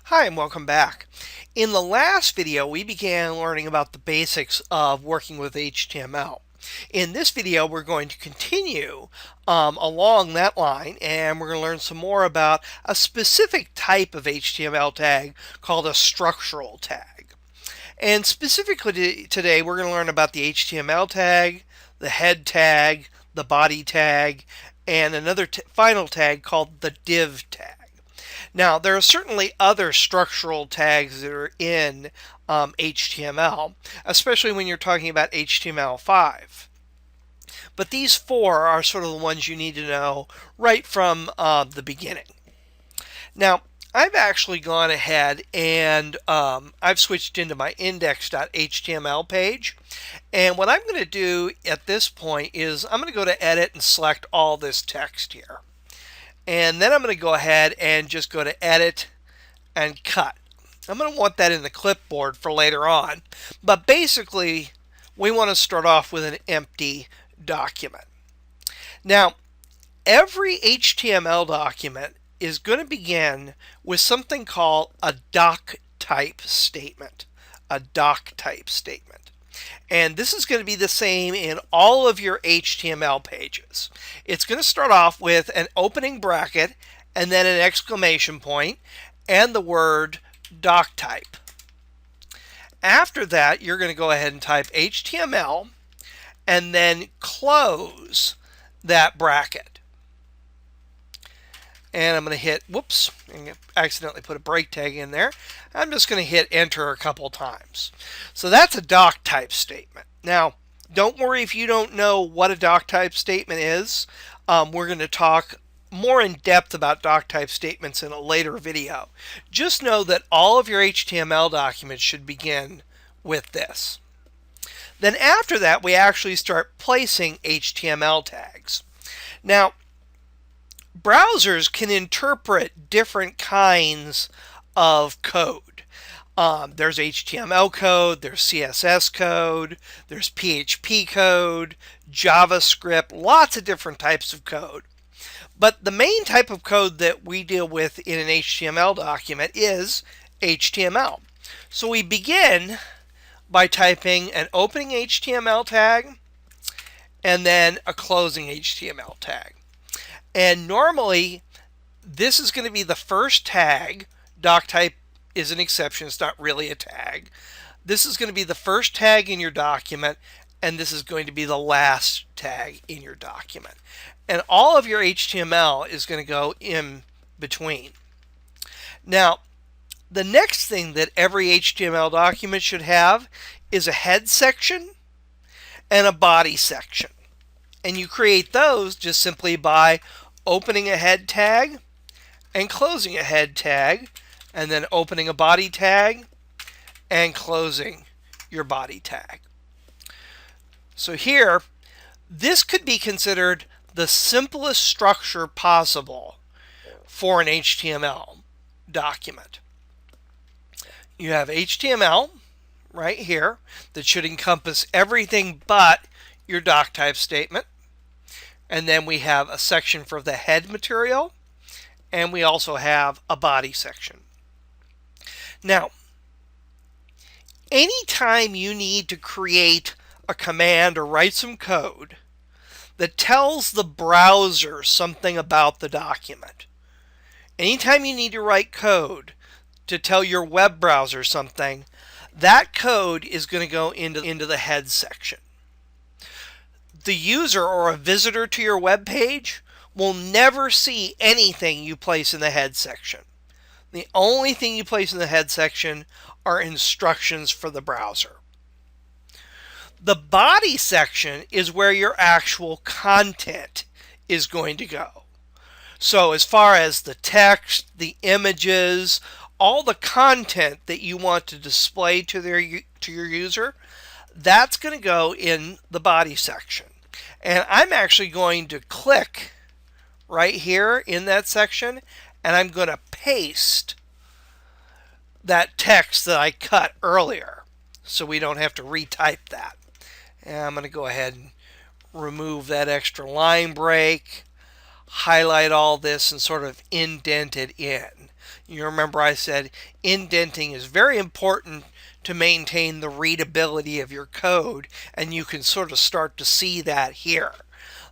Hi and welcome back. In the last video, we began learning about the basics of working with HTML. In this video, we're going to continue along that line, and we're going to learn some more about a specific type of HTML tag called a structural tag. And specifically today, we're going to learn about the HTML tag, the head tag, the body tag, and another final tag called the div tag. Now, there are certainly other structural tags that are in HTML, especially when you're talking about HTML5. But these four are sort of the ones you need to know right from the beginning. Now, I've actually gone ahead and I've switched into my index.html page. And what I'm going to do at this point is I'm going to go to edit and select all this text here. And then I'm going to go ahead and just go to edit and cut. I'm going to want that in the clipboard for later on. But basically, we want to start off with an empty document. Now, every HTML document is going to begin with something called a doc type statement. A doc type statement. And this is going to be the same in all of your HTML pages. It's going to start off with an opening bracket and then an exclamation point and the word doc type. After that, you're going to go ahead and type HTML and then close that bracket. And I'm going to hit, whoops, I accidentally put a break tag in there. I'm just going to hit enter a couple times. So that's a doc type statement. Now, don't worry if you don't know what a doc type statement is. We're going to talk more in depth about doc type statements in a later video. Just know that all of your HTML documents should begin with this. Then after that, we actually start placing HTML tags. Now, browsers can interpret different kinds of code. There's HTML code, there's CSS code, there's PHP code, JavaScript, lots of different types of code. But the main type of code that we deal with in an HTML document is HTML. So we begin by typing an opening HTML tag and then a closing HTML tag. And normally, this is going to be the first tag. Doc type is an exception. It's not really a tag. This is going to be the first tag in your document, and this is going to be the last tag in your document. And all of your HTML is going to go in between. Now, the next thing that every HTML document should have is a head section and a body section. And you create those just simply by opening a head tag and closing a head tag, and then opening a body tag and closing your body tag. So here, this could be considered the simplest structure possible for an HTML document. You have HTML right here that should encompass everything but your doc type statement. And then we have a section for the head material, and we also have a body section. Now, anytime you need to create a command or write some code that tells the browser something about the document, anytime you need to write code to tell your web browser something, that code is going to go into the head section. The user or a visitor to your web page will never see anything you place in the head section. The only thing you place in the head section are instructions for the browser. The body section is where your actual content is going to go. So as far as the text, the images, all the content that you want to display to your user, that's going to go in the body section. And I'm actually going to click right here in that section, and I'm going to paste that text that I cut earlier so we don't have to retype that. And I'm going to go ahead and remove that extra line break, highlight all this, and sort of indent it in. You remember I said indenting is very important to maintain the readability of your code, and you can sort of start to see that here.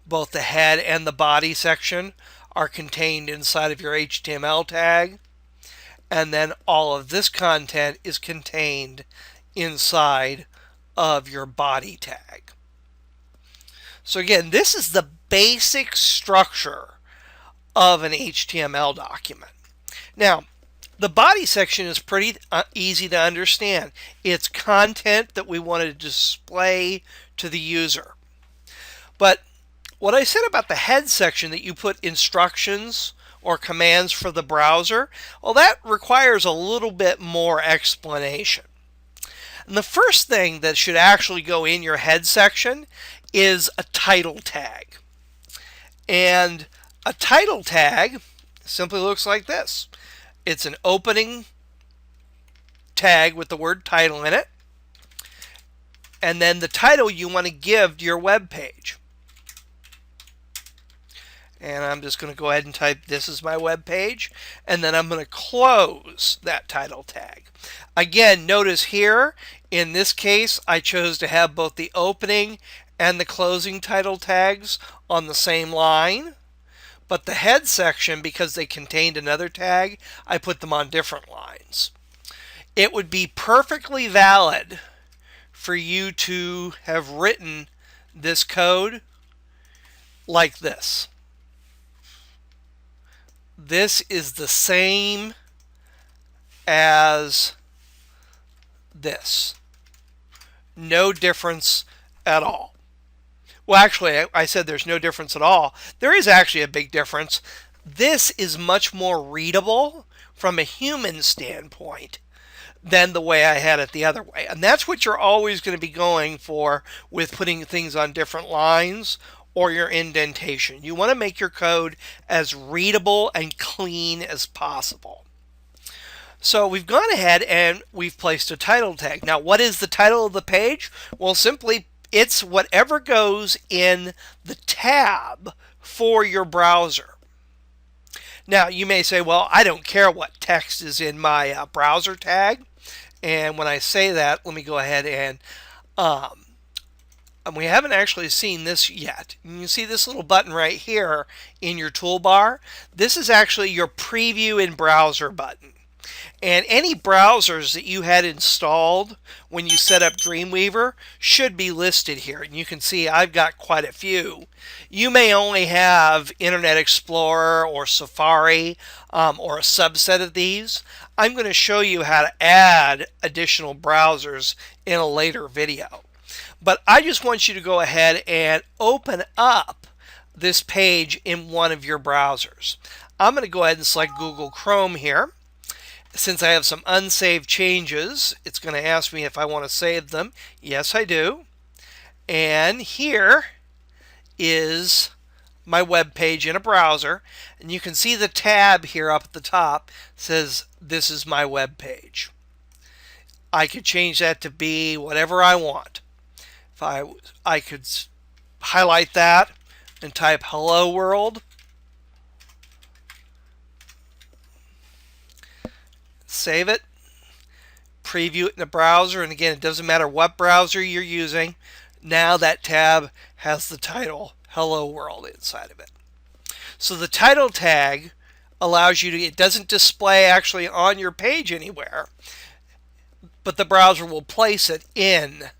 Both the head and the body section are contained inside of your HTML tag, and then all of this content is contained inside of your body tag. So again, this is the basic structure of an HTML document. Now, the body section is pretty easy to understand. It's content that we want to display to the user. But what I said about the head section, that you put instructions or commands for the browser, well, that requires a little bit more explanation. And the first thing that should actually go in your head section is a title tag. And a title tag simply looks like this. It's an opening tag with the word title in it, and then the title you want to give to your web page. And I'm just going to go ahead and type, "This is my web page," and then I'm going to close that title tag. Again, notice here, in this case, I chose to have both the opening and the closing title tags on the same line. But the head section, because they contained another tag, I put them on different lines. It would be perfectly valid for you to have written this code like this. This is the same as this. No difference at all. Well, actually, I said there's no difference at all. There is actually a big difference. This is much more readable from a human standpoint than the way I had it the other way. And that's what you're always going to be going for with putting things on different lines or your indentation. You want to make your code as readable and clean as possible. So we've gone ahead and we've placed a title tag. Now, what is the title of the page? Well, simply it's whatever goes in the tab for your browser. Now, you may say, well, I don't care what text is in my browser tag. And when I say that, let me go ahead and we haven't actually seen this yet. You can see this little button right here in your toolbar. This is actually your preview in browser button. And any browsers that you had installed when you set up Dreamweaver should be listed here. And you can see I've got quite a few. You may only have Internet Explorer or Safari or a subset of these. I'm going to show you how to add additional browsers in a later video. But I just want you to go ahead and open up this page in one of your browsers. I'm going to go ahead and select Google Chrome here. Since I have some unsaved changes, it's going to ask me if I want to save them. Yes, I do. And here is my web page in a browser. And you can see the tab here up at the top says, "This is my web page." I could change that to be whatever I want. If I could highlight that and type "Hello World." Save it, preview it in the browser, and again, it doesn't matter what browser you're using. Now that tab has the title "Hello World" inside of it. So the title tag allows you to, it doesn't display actually on your page anywhere, but the browser will place it in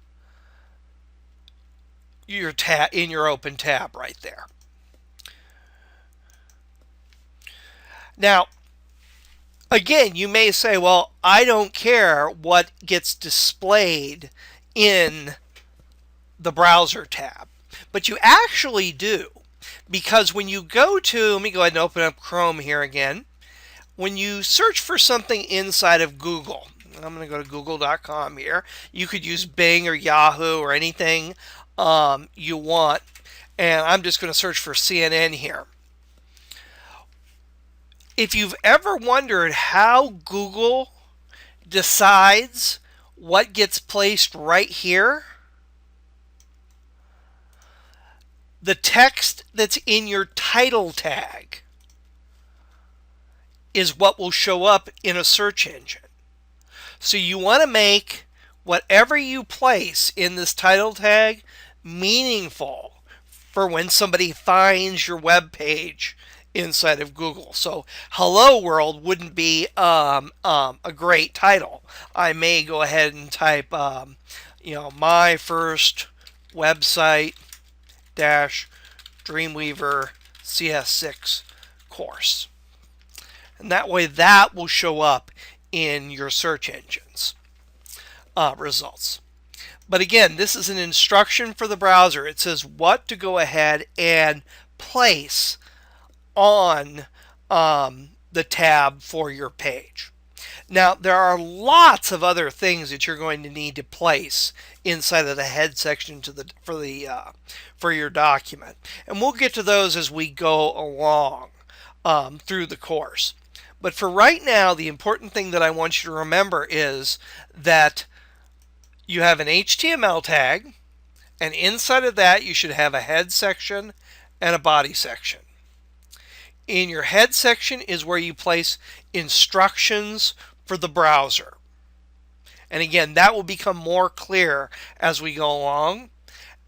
your open tab right there. Now, again, you may say, well, I don't care what gets displayed in the browser tab. But you actually do. Because when you go to, let me go ahead and open up Chrome here again. When you search for something inside of Google, I'm going to go to google.com here. You could use Bing or Yahoo or anything you want. And I'm just going to search for CNN here. If you've ever wondered how Google decides what gets placed right here, the text that's in your title tag is what will show up in a search engine. So you want to make whatever you place in this title tag meaningful for when somebody finds your web page inside of Google. So hello world wouldn't be a great title. I may go ahead and type my first website dash Dreamweaver CS6 course. And that way that will show up in your search engines results. But again, this is an instruction for the browser. It says what to go ahead and place on the tab for your page. Now, there are lots of other things that you're going to need to place inside of the head section for your document, and we'll get to those as we go along through the course. But for right now, the important thing that I want you to remember is that you have an HTML tag, and inside of that you should have a head section and a body section. In your head section is where you place instructions for the browser. And again, that will become more clear as we go along.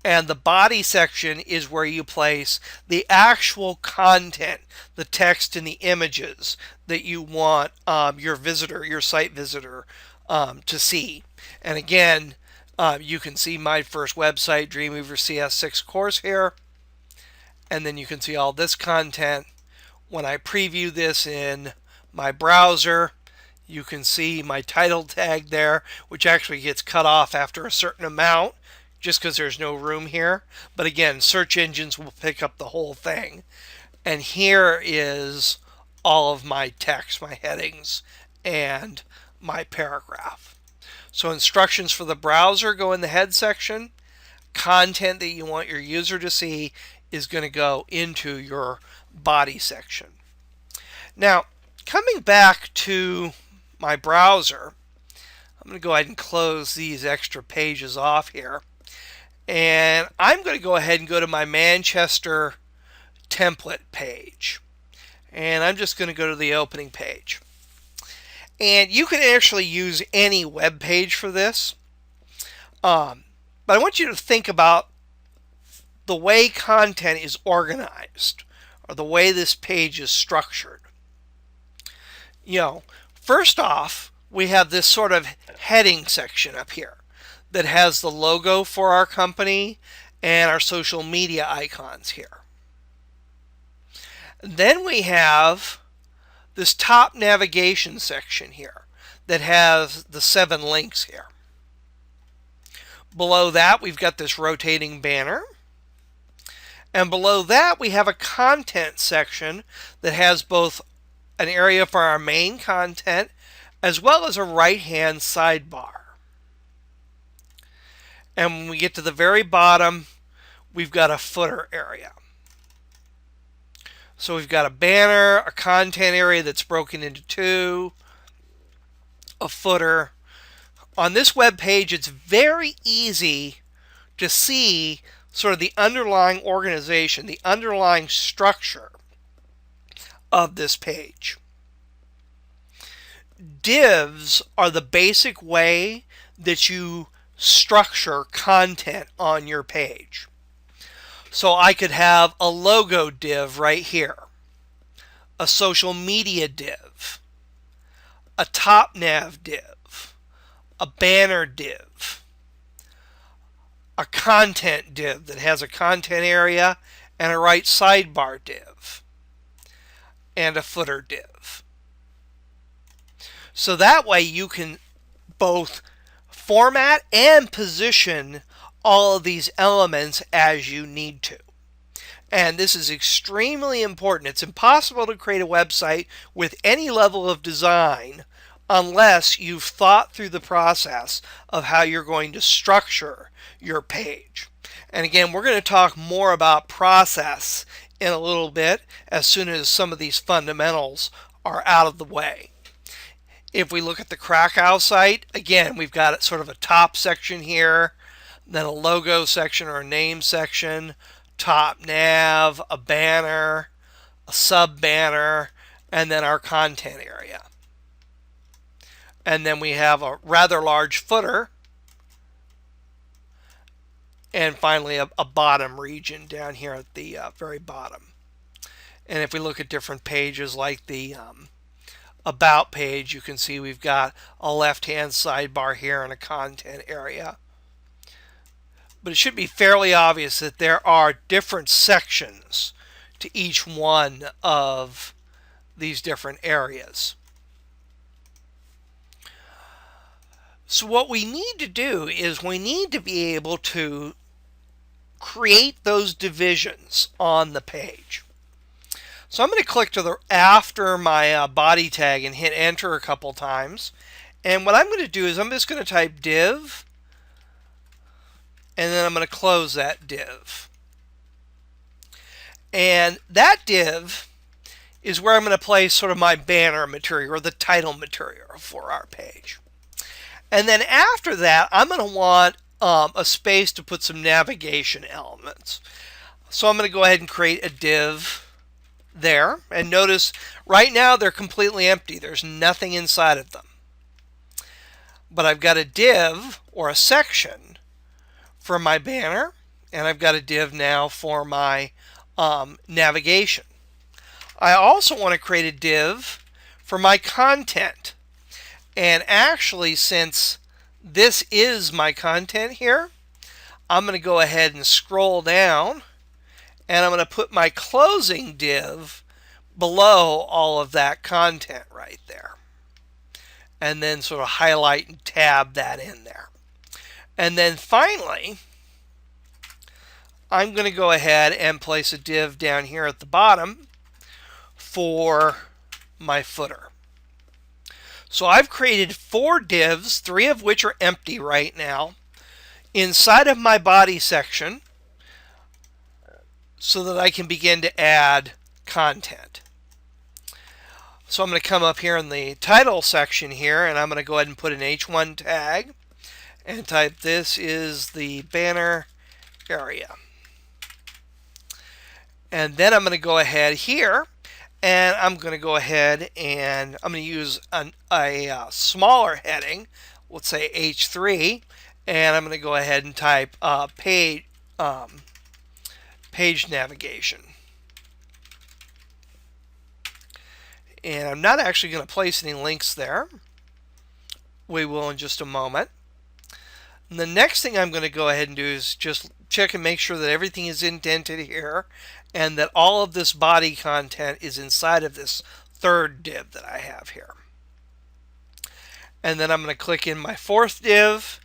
And the body section is where you place the actual content, the text and the images that you want your site visitor, to see. And again, you can see my first website, Dreamweaver CS6 course here. And then you can see all this content. When I preview this in my browser, you can see my title tag there, which actually gets cut off after a certain amount, just because there's no room here. But again, search engines will pick up the whole thing. And here is all of my text, my headings, and my paragraph. So instructions for the browser go in the head section. Content that you want your user to see is going to go into your body section. Now, coming back to my browser, I'm going to go ahead and close these extra pages off here. And I'm going to go ahead and go to my Manchester template page. And I'm just going to go to the opening page. And you can actually use any web page for this. But I want you to think about the way content is organized, or the way this page is structured. First off, we have this sort of heading section up here that has the logo for our company and our social media icons here. Then we have this top navigation section here that has the 7 links here. Below that, we've got this rotating banner. And below that, we have a content section that has both an area for our main content as well as a right-hand sidebar. And when we get to the very bottom, we've got a footer area. So we've got a banner, a content area that's broken into 2, a footer. On this web page, it's very easy to see sort of the underlying organization, the underlying structure of this page. Divs are the basic way that you structure content on your page. So I could have a logo div right here, a social media div, a top nav div, a banner div, a content div that has a content area and a right sidebar div, and a footer div. So that way you can both format and position all of these elements as you need to. And this is extremely important. It's impossible to create a website with any level of design unless you've thought through the process of how you're going to structure your page. And again, we're going to talk more about process in a little bit as soon as some of these fundamentals are out of the way. If we look at the Krakow site, again, we've got sort of a top section here, then a logo section or a name section, top nav, a banner, a sub banner, and then our content area. And then we have a rather large footer, and finally a bottom region down here at the very bottom. And if we look at different pages like the About page, you can see we've got a left-hand sidebar here and a content area. But it should be fairly obvious that there are different sections to each one of these different areas. So what we need to do is we need to be able to create those divisions on the page. So I'm going to click to the after my body tag and hit enter a couple times. And what I'm going to do is I'm just going to type div, and then I'm going to close that div. And that div is where I'm going to place sort of my banner material or the title material for our page. And then after that, I'm going to want a space to put some navigation elements. So I'm going to go ahead and create a div there. And notice right now they're completely empty. There's nothing inside of them. But I've got a div or a section for my banner, and I've got a div now for my navigation. I also want to create a div for my content. And actually, since this is my content here, I'm going to go ahead and scroll down, and I'm going to put my closing div below all of that content right there. And then sort of highlight and tab that in there. And then finally, I'm going to go ahead and place a div down here at the bottom for my footer. So I've created 4 divs, 3 of which are empty right now, inside of my body section so that I can begin to add content. So I'm going to come up here in the title section here, and I'm going to go ahead and put an H1 tag and type this is the banner area. And then I'm going to go ahead here, and I'm going to go ahead and I'm going to use a smaller heading, let's say H3, and I'm going to go ahead and type page navigation. And I'm not actually going to place any links there. We will in just a moment. And the next thing I'm going to go ahead and do is just check and make sure that everything is indented here and that all of this body content is inside of this third div that I have here. And then I'm going to click in my 4th div,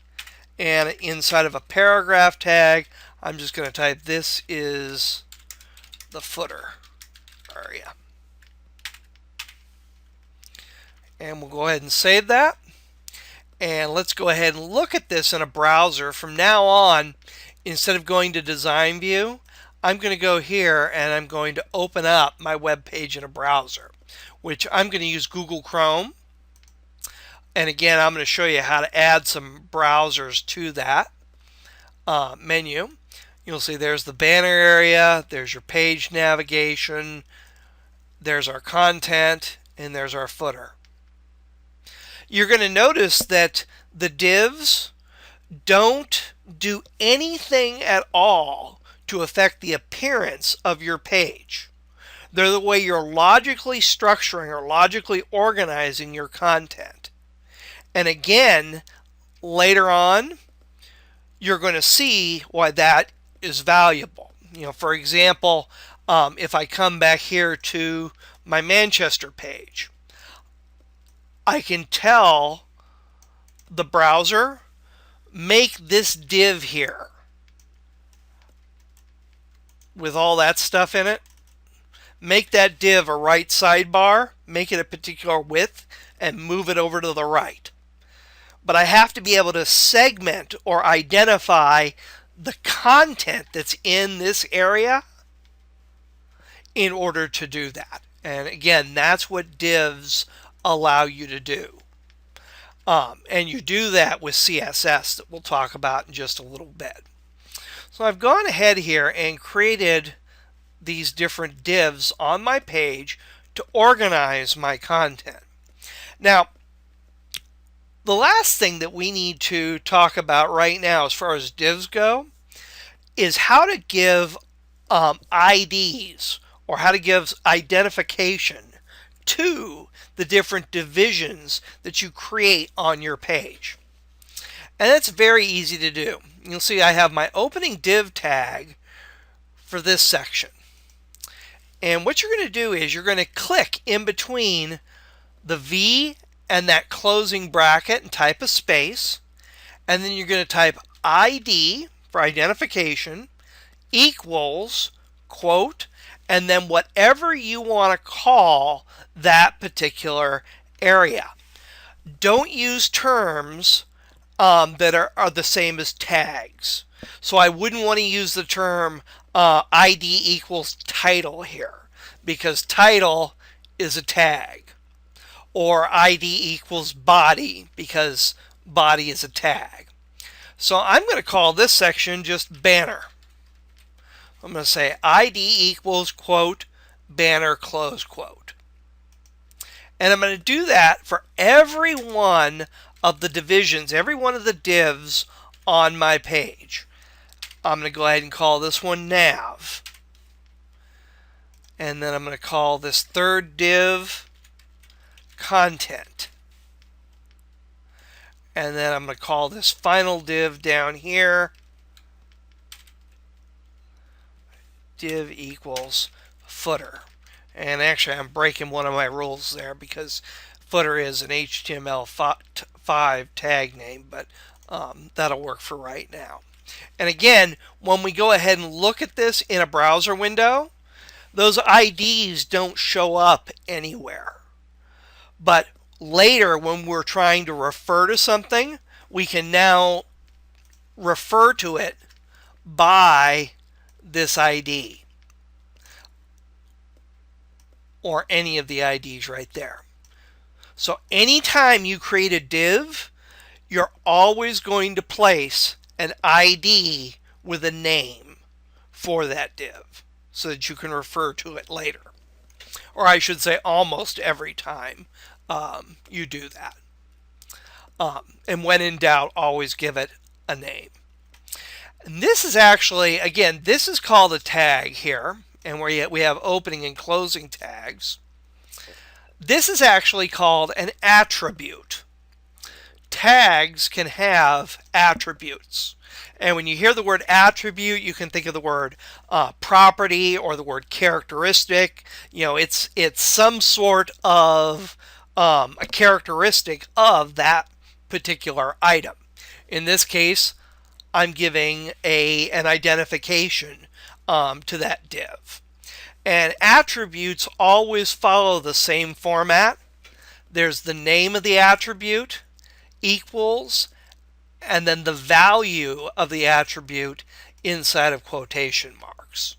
and inside of a paragraph tag, I'm just going to type this is the footer area. And we'll go ahead and save that. And let's go ahead and look at this in a browser. From now on, instead of going to design view, I'm going to go here and I'm going to open up my web page in a browser, which I'm going to use Google Chrome. And again, I'm going to show you how to add some browsers to that menu. You'll see there's the banner area, there's your page navigation, there's our content, and there's our footer. You're going to notice that the divs don't do anything at all to affect the appearance of your page. They're the way you're logically structuring or logically organizing your content. And again, later on, you're going to see why that is valuable. For example, if I come back here to my Manchester page, I can tell the browser, make this div here with all that stuff in it, make that div a right sidebar, make it a particular width, and move it over to the right. But I have to be able to segment or identify the content that's in this area in order to do that. And again, that's what divs allow you to do. And you do that with CSS that we'll talk about in just a little bit. So I've gone ahead here and created these different divs on my page to organize my content. Now, the last thing that we need to talk about right now as far as divs go is how to give IDs, or how to give identification to the different divisions that you create on your page. And that's very easy to do. You'll see I have my opening div tag for this section. And what you're going to do is you're going to click in between the V and that closing bracket and type a space. And then you're going to type ID for identification equals quote, and then whatever you want to call that particular area. Don't use terms that are the same as tags. So I wouldn't want to use the term ID equals title here, because title is a tag. Or ID equals body, because body is a tag. So I'm going to call this section just banner. I'm going to say ID equals quote banner close quote. And I'm going to do that for every one of the divisions, every one of the divs on my page. I'm going to go ahead and call this one nav. And then I'm going to call this third div content. And then I'm going to call this final div down here div equals footer. And actually I'm breaking one of my rules there, because footer is an HTML5 tag name, but that'll work for right now. And again, when we go ahead and look at this in a browser window, those IDs don't show up anywhere. But later, when we're trying to refer to something, we can now refer to it by this ID, or any of the IDs right there. So anytime you create a div, you're always going to place an ID with a name for that div so that you can refer to it later. Or I should say almost every time you do that. And when in doubt, always give it a name. And this is actually, again, this is called a tag here, and where we have opening and closing tags. This is actually called an attribute. Tags can have attributes. And when you hear the word attribute, you can think of the word property or the word characteristic. You know, it's some sort of a characteristic of that particular item. In this case, I'm giving an identification to that div. And attributes always follow the same format. There's the name of the attribute, equals, and then the value of the attribute inside of quotation marks.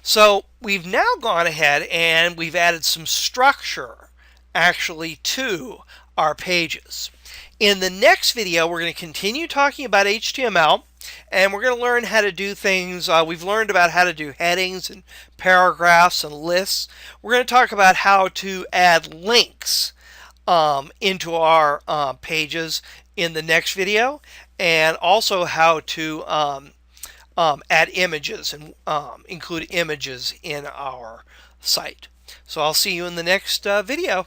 So we've now gone ahead and we've added some structure actually to our pages. In the next video, we're going to continue talking about HTML, and we're going to learn how to do things. We've learned about how to do headings and paragraphs and lists. We're going to talk about how to add links into our pages in the next video, and also how to add images and include images in our site. So I'll see you in the next video.